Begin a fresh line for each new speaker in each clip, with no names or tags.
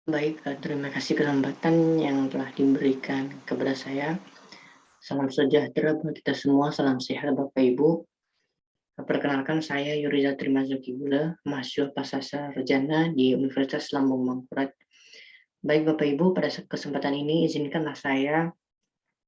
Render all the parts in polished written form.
Baik, terima kasih kesempatan yang telah diberikan kepada saya. Salam sejahtera buat kita semua, salam sehat Bapak Ibu. Perkenalkan saya Yuriza Trimazuki Gula, mahasiswa Pasasa Sarjana di Universitas Lambung Mangkurat. Baik Bapak Ibu, pada kesempatan ini izinkanlah saya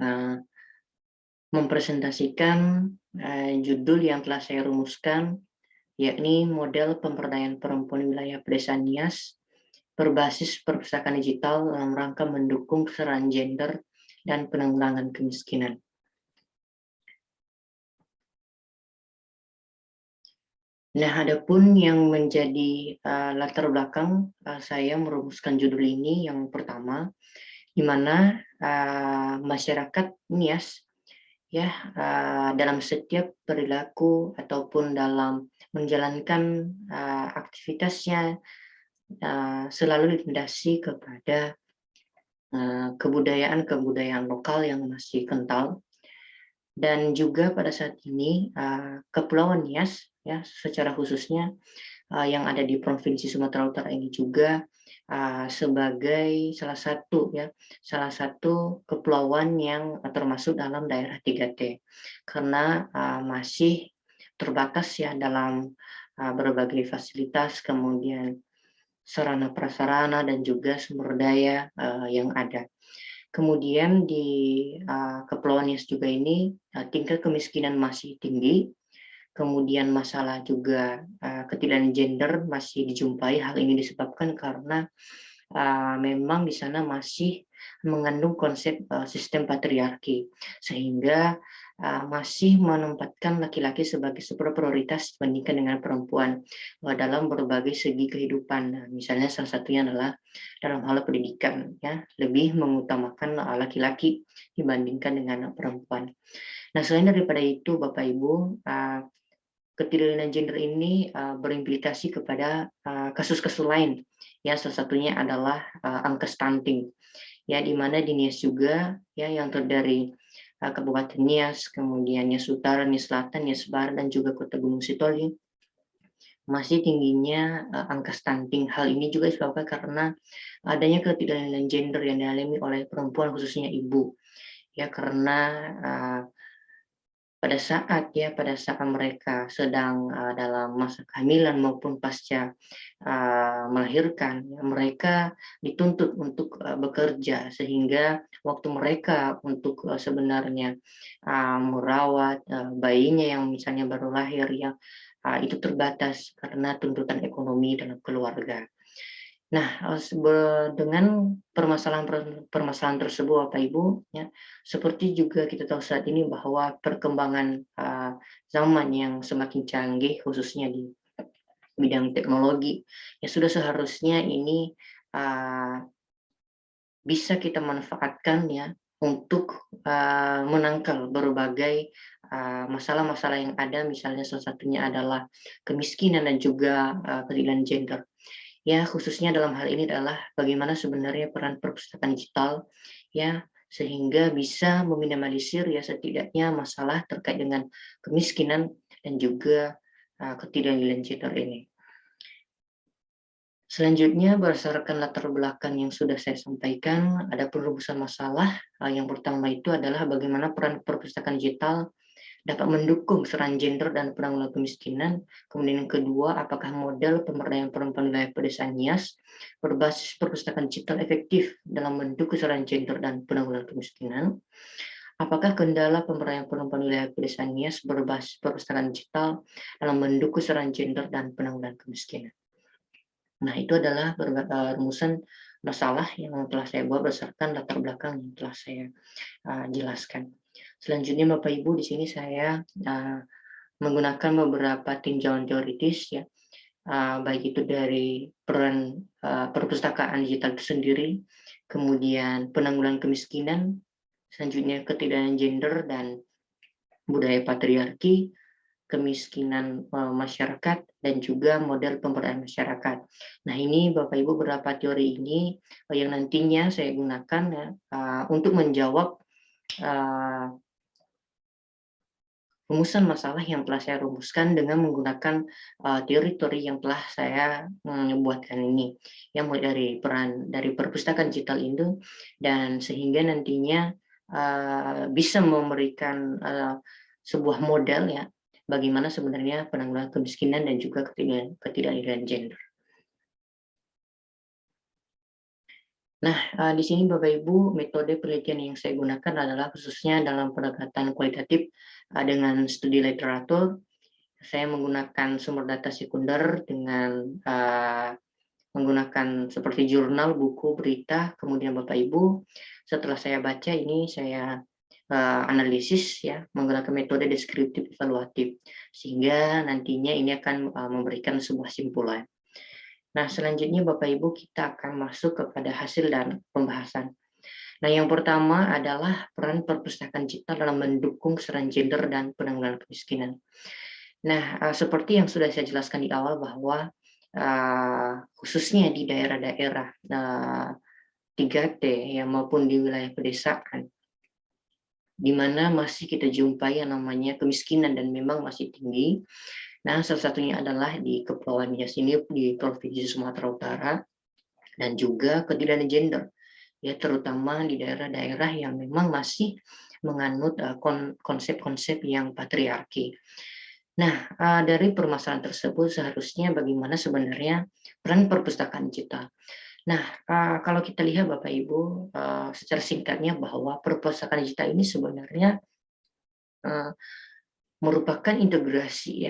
uh, mempresentasikan judul yang telah saya rumuskan, yakni model pemberdayaan perempuan wilayah pedesaan Nias berbasis perpustakaan digital dalam rangka mendukung kesetaraan gender dan penanggulangan kemiskinan. Nah, adapun yang menjadi latar belakang saya merumuskan judul ini yang pertama, di mana masyarakat Nias ya dalam setiap perilaku ataupun dalam menjalankan aktivitasnya selalu dilandasi kepada kebudayaan lokal yang masih kental. Dan juga pada saat ini Kepulauan Nias ya secara khususnya yang ada di Provinsi Sumatera Utara ini juga sebagai salah satu kepulauan yang termasuk dalam daerah 3T karena masih terbatas ya dalam berbagai fasilitas, kemudian sarana prasarana dan juga sumber daya yang ada. Kemudian di Kepulauan Nias juga ini tingkat kemiskinan masih tinggi, kemudian masalah juga ketidakadilan gender masih dijumpai. Hal ini disebabkan karena memang di sana masih mengandung konsep sistem patriarki, sehingga masih menempatkan laki-laki sebagai super prioritas dibandingkan dengan perempuan dalam berbagai segi kehidupan. Nah, misalnya salah satunya adalah dalam hal pendidikan, ya lebih mengutamakan laki-laki dibandingkan dengan perempuan. Nah, selain daripada itu, Bapak Ibu, ketidakadilan gender ini berimplikasi kepada kasus-kasus lain. Ya, salah satunya adalah angka stunting. Ya, di mana di Nias juga ya yang terdiri Kabupaten Nias, kemudian Nias Utara, Nias Selatan, Nias Barat dan juga Kota Gunung Sitoli masih tingginya angka stunting. Hal ini juga disebabkan karena adanya ketidakadilan gender yang dialami oleh perempuan khususnya ibu. Ya, karena pada saat mereka sedang dalam masa kehamilan maupun pasca melahirkan, ya, mereka dituntut untuk bekerja sehingga waktu mereka untuk sebenarnya merawat bayinya yang misalnya baru lahir ya itu terbatas karena tuntutan ekonomi dalam keluarga. Nah, dengan permasalahan tersebut Bapak Ibu, ya, seperti juga kita tahu saat ini bahwa perkembangan zaman yang semakin canggih khususnya di bidang teknologi, ya sudah seharusnya ini bisa kita manfaatkan ya untuk menangkal berbagai masalah-masalah yang ada, misalnya salah satunya adalah kemiskinan dan juga ketidakadilan gender. Ya, khususnya dalam hal ini adalah bagaimana sebenarnya peran perpustakaan digital ya sehingga bisa meminimalisir ya setidaknya masalah terkait dengan kemiskinan dan juga ketidakadilan gender ini. Selanjutnya berdasarkan latar belakang yang sudah saya sampaikan, ada perumusan masalah. Yang pertama itu adalah bagaimana peran perpustakaan digital dapat mendukung kesetaraan gender dan penanggulangan kemiskinan. Kemudian yang kedua, apakah model pemberdayaan perempuan wilayah pedesaan Nias berbasis perpustakaan digital efektif dalam mendukung kesetaraan gender dan penanggulangan kemiskinan? Apakah kendala pemberdayaan perempuan wilayah pedesaan Nias berbasis perpustakaan digital dalam mendukung kesetaraan gender dan penanggulangan kemiskinan? Nah, itu adalah rumusan masalah yang telah saya buat berdasarkan latar belakang yang telah saya jelaskan. Selanjutnya Bapak Ibu, di sini saya menggunakan beberapa tinjauan teoritis ya, baik itu dari peran perpustakaan digital itu sendiri, kemudian penanggulangan kemiskinan, selanjutnya ketidakadilan gender dan budaya patriarki, kemiskinan masyarakat dan juga model pemberdayaan masyarakat. Nah, ini Bapak Ibu beberapa teori ini yang nantinya saya gunakan ya untuk menjawab rumusan masalah yang telah saya rumuskan dengan menggunakan teori-teori yang telah saya buatkan ini, yang mulai dari peran dari perpustakaan digital itu, dan sehingga nantinya bisa memberikan sebuah model ya, bagaimana sebenarnya penanggulangan kemiskinan dan juga ketidakadilan gender. Nah, di sini Bapak Ibu, metode penelitian yang saya gunakan adalah khususnya dalam pendekatan kualitatif dengan studi literatur. Saya menggunakan sumber data sekunder dengan menggunakan seperti jurnal, buku, berita, kemudian Bapak Ibu, setelah saya baca ini saya analisis ya menggunakan metode deskriptif evaluatif, sehingga nantinya ini akan memberikan sebuah simpulan. Nah, selanjutnya Bapak Ibu kita akan masuk kepada hasil dan pembahasan. Nah, yang pertama adalah peran perpustakaan digital dalam mendukung kesetaraan gender dan penanggulangan kemiskinan. Nah, seperti yang sudah saya jelaskan di awal bahwa khususnya di daerah-daerah 3T ya maupun di wilayah pedesaan, di mana masih kita jumpai yang namanya kemiskinan dan memang masih tinggi. Nah, salah satunya adalah di Kepulauan Nias ini di Provinsi Sumatera Utara dan juga ketidakadilan gender, ya terutama di daerah-daerah yang memang masih menganut konsep-konsep yang patriarki. Nah, dari permasalahan tersebut seharusnya bagaimana sebenarnya peran perpustakaan digital. Nah, kalau kita lihat Bapak Ibu, secara singkatnya bahwa perpustakaan digital ini sebenarnya merupakan integrasi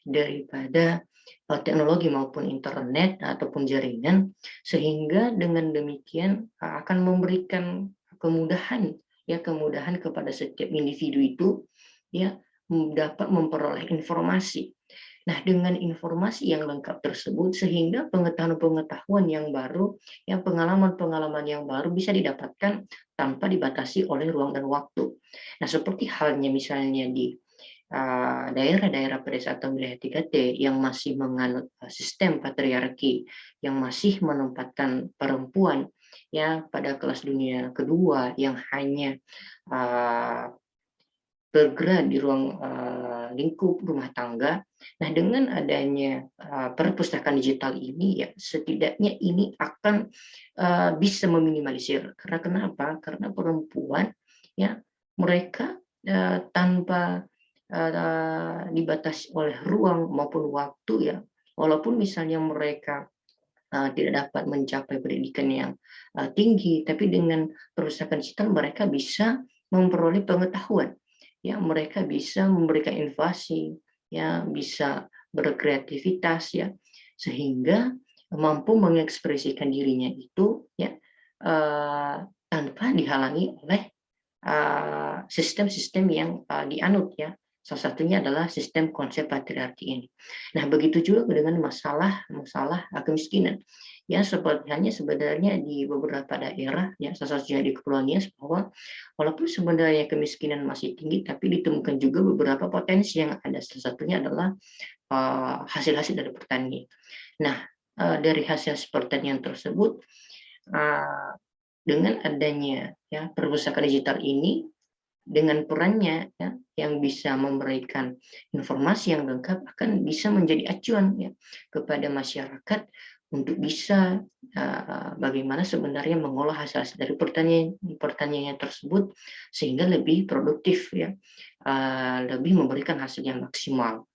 daripada teknologi maupun internet ataupun jaringan, sehingga dengan demikian akan memberikan kemudahan kepada setiap individu itu ya dapat memperoleh informasi. Nah, dengan informasi yang lengkap tersebut sehingga pengetahuan-pengetahuan yang baru, pengalaman-pengalaman yang baru bisa didapatkan tanpa dibatasi oleh ruang dan waktu. Nah, seperti halnya misalnya di daerah-daerah pedesaan atau wilayah 3T yang masih menganut sistem patriarki, yang masih menempatkan perempuan ya pada kelas dunia kedua, yang hanya bergerak di ruang lingkup rumah tangga. Nah, dengan adanya perpustakaan digital ini, ya setidaknya ini akan bisa meminimalisir. Karena kenapa? Karena perempuan, ya mereka tanpa dibatasi oleh ruang maupun waktu, ya, walaupun misalnya mereka tidak dapat mencapai pendidikan yang tinggi, tapi dengan perpustakaan digital mereka bisa memperoleh pengetahuan. Ya, mereka bisa memberikan inovasi, ya, bisa berkreativitas, ya, sehingga mampu mengekspresikan dirinya itu, ya, tanpa dihalangi oleh sistem-sistem yang dianut, ya. Salah satunya adalah sistem konsep patriarki ini. Nah, begitu juga dengan masalah kemiskinan. Ya, sebenarnya di beberapa daerah, ya, salah satunya di Kepulauan Nias, bahwa walaupun sebenarnya kemiskinan masih tinggi, tapi ditemukan juga beberapa potensi yang ada. Salah satunya adalah hasil-hasil dari pertanian. Nah, dari hasil pertanian tersebut, dengan adanya ya perpustakaan digital ini, dengan perannya ya, yang bisa memberikan informasi yang lengkap akan bisa menjadi acuan ya kepada masyarakat untuk bisa bagaimana sebenarnya mengolah hasil dari pertanian tersebut sehingga lebih produktif ya, lebih memberikan hasil yang maksimal.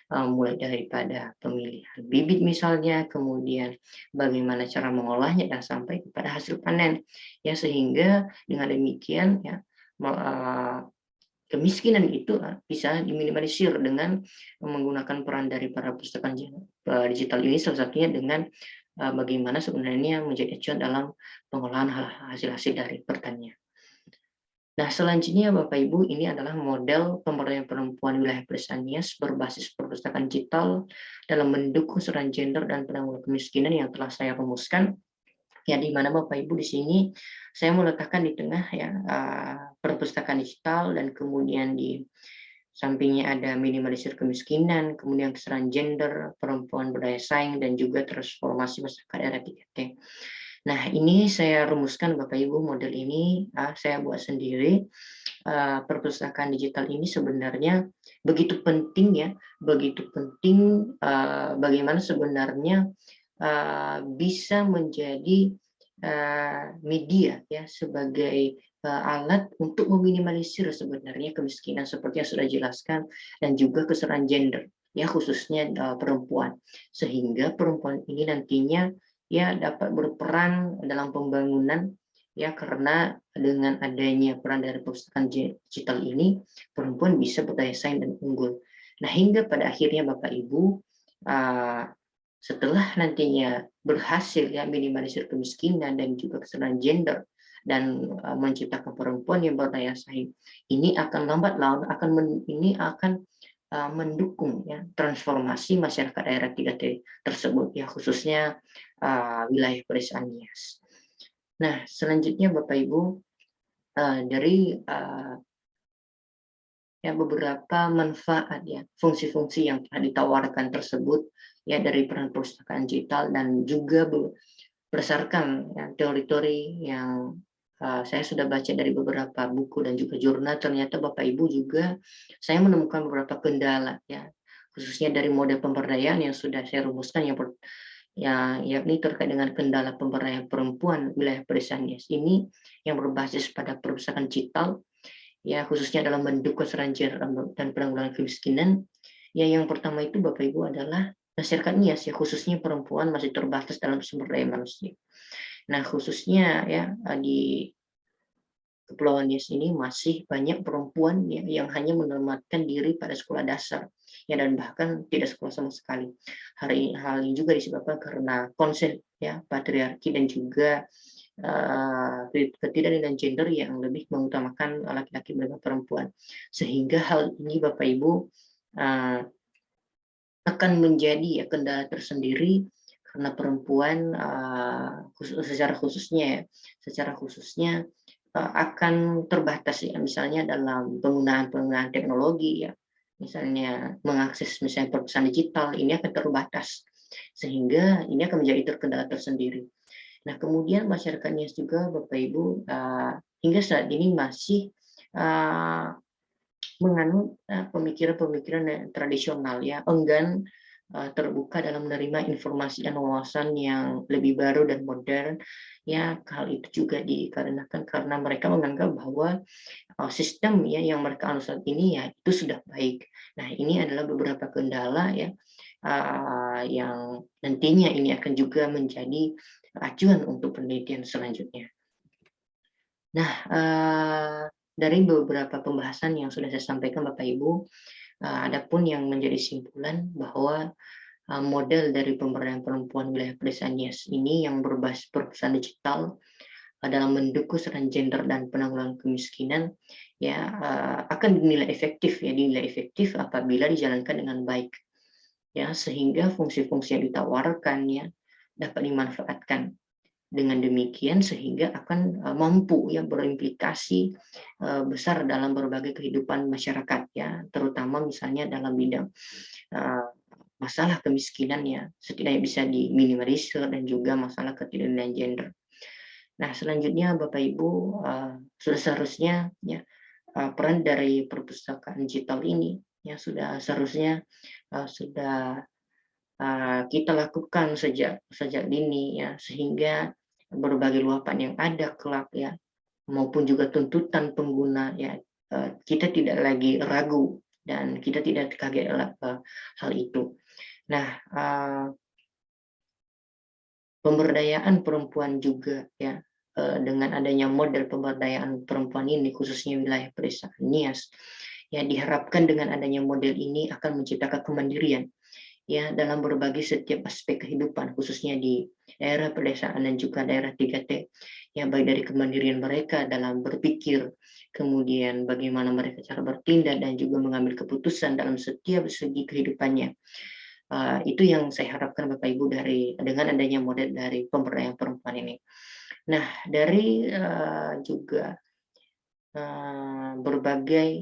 Mulai daripada pemilihan bibit misalnya, kemudian bagaimana cara mengolahnya dan sampai kepada hasil panen ya, sehingga dengan demikian ya kemiskinan itu bisa diminimalisir dengan menggunakan peran dari para perpustakaan digital ini, salah satunya dengan bagaimana sebenarnya menjadi acuan dalam pengolahan hasil-hasil dari pertanian. Nah, selanjutnya Bapak Ibu, ini adalah model pemberdayaan perempuan wilayah pedesaan Nias berbasis perpustakaan digital dalam mendukung kesetaraan gender dan penanggulangan kemiskinan yang telah saya rumuskan. Ya, di mana Bapak Ibu di sini saya meletakkan di tengah ya perpustakaan digital, dan kemudian di sampingnya ada minimalisir kemiskinan, kemudian kesetaraan gender, perempuan berdaya saing, dan juga transformasi masyarakat era 3T. Nah, ini saya rumuskan Bapak Ibu, model ini saya buat sendiri perpustakaan digital ini sebenarnya begitu penting ya, begitu penting bagaimana sebenarnya bisa menjadi media ya sebagai alat untuk meminimalisir sebenarnya kemiskinan seperti yang sudah dijelaskan dan juga kesetaraan gender ya khususnya perempuan sehingga perempuan ini nantinya ya dapat berperan dalam pembangunan ya karena dengan adanya peran dari perpustakaan digital ini perempuan bisa berdaya saing dan unggul. Nah hingga pada akhirnya Bapak Ibu setelah nantinya berhasil ya minimalisir kemiskinan dan juga kesetaraan gender dan menciptakan perempuan yang berdaya saing, ini akan lambat laun ini akan mendukung ya transformasi masyarakat daerah 3T tersebut ya khususnya wilayah pedesaan Nias. Nah selanjutnya Bapak Ibu dari ya beberapa manfaat ya fungsi-fungsi yang telah ditawarkan tersebut ya dari peran perpustakaan digital dan juga berdasarkan ya, teori-teori yang saya sudah baca dari beberapa buku dan juga jurnal ternyata Bapak Ibu juga saya menemukan beberapa kendala ya khususnya dari model pemberdayaan yang sudah saya rumuskan ya yakni terkait dengan kendala pemberdayaan perempuan wilayah pedesaan Nias ini yang berbasis pada perpustakaan digital ya khususnya dalam mendukung gender dan penanggulangan kemiskinan. Ya yang pertama itu Bapak Ibu adalah masyarakat Nias ya khususnya perempuan masih terbatas dalam sumber daya manusia. Nah khususnya ya di Kepulauan Nias ini masih banyak perempuan ya, yang hanya menamatkan diri pada sekolah dasar ya dan bahkan tidak sekolah sama sekali. Hal ini juga disebabkan karena konsep ya patriarki dan juga ketidakadilan gender yang lebih mengutamakan laki-laki daripada perempuan. Sehingga hal ini Bapak Ibu akan menjadi ya kendala tersendiri karena perempuan secara khususnya akan terbatas ya misalnya dalam penggunaan teknologi ya misalnya mengakses misalnya perpustakaan digital ini akan terbatas sehingga ini akan menjadi terkendala tersendiri. Nah, kemudian masyarakat Nias juga Bapak Ibu hingga saat ini masih menganut pemikiran-pemikiran tradisional ya, enggan terbuka dalam menerima informasi dan wawasan yang lebih baru dan modern. Ya, hal itu juga dikarenakan karena mereka menganggap bahwa sistem ya yang mereka anut saat ini ya itu sudah baik. Nah, ini adalah beberapa kendala ya yang nantinya ini akan juga menjadi acuan untuk penelitian selanjutnya. Nah, dari beberapa pembahasan yang sudah saya sampaikan Bapak Ibu, adapun yang menjadi simpulan bahwa model dari pemberdayaan perempuan wilayah pedesaan Nias ini yang berbasis perpustakaan digital dalam mendukung kesetaraan gender dan penanggulangan kemiskinan ya akan dinilai efektif apabila dijalankan dengan baik ya sehingga fungsi-fungsi yang ditawarkan ya dapat dimanfaatkan dengan demikian sehingga akan mampu ya berimplikasi besar dalam berbagai kehidupan masyarakat ya terutama misalnya dalam bidang masalah kemiskinan ya setidaknya bisa diminimalisir dan juga masalah ketidakadilan gender. Nah, selanjutnya Bapak Ibu sudah seharusnya ya peran dari perpustakaan digital ini ya sudah seharusnya sudah kita lakukan sejak dini ya sehingga berbagai luapan yang ada kelak ya maupun juga tuntutan pengguna ya kita tidak lagi ragu dan kita tidak kaget hal itu. Nah, pemberdayaan perempuan juga ya dengan adanya model pemberdayaan perempuan ini khususnya wilayah pedesaan Nias ya diharapkan dengan adanya model ini akan menciptakan kemandirian ya dalam berbagai setiap aspek kehidupan khususnya di daerah pedesaan dan juga daerah 3T ya baik dari kemandirian mereka dalam berpikir kemudian bagaimana mereka cara bertindak dan juga mengambil keputusan dalam setiap segi kehidupannya. Itu yang saya harapkan Bapak Ibu dengan adanya model dari pemberdayaan perempuan ini. Nah, dari juga berbagai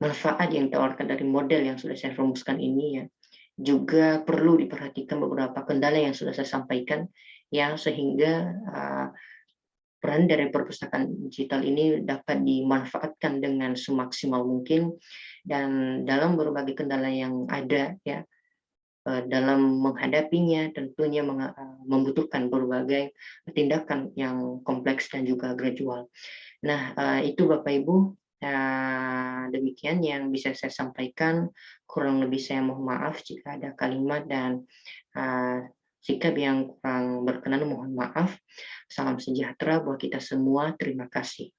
manfaat yang ditawarkan dari model yang sudah saya rumuskan ini ya, juga perlu diperhatikan beberapa kendala yang sudah saya sampaikan, yang sehingga peran dari perpustakaan digital ini dapat dimanfaatkan dengan semaksimal mungkin, dan dalam berbagai kendala yang ada ya, dalam menghadapinya tentunya membutuhkan berbagai tindakan yang kompleks dan juga gradual. Nah, itu Bapak Ibu, demikian yang bisa saya sampaikan. Kurang lebih saya mohon maaf jika ada kalimat dan sikap yang kurang berkenan, mohon maaf. Salam sejahtera buat kita semua. Terima kasih.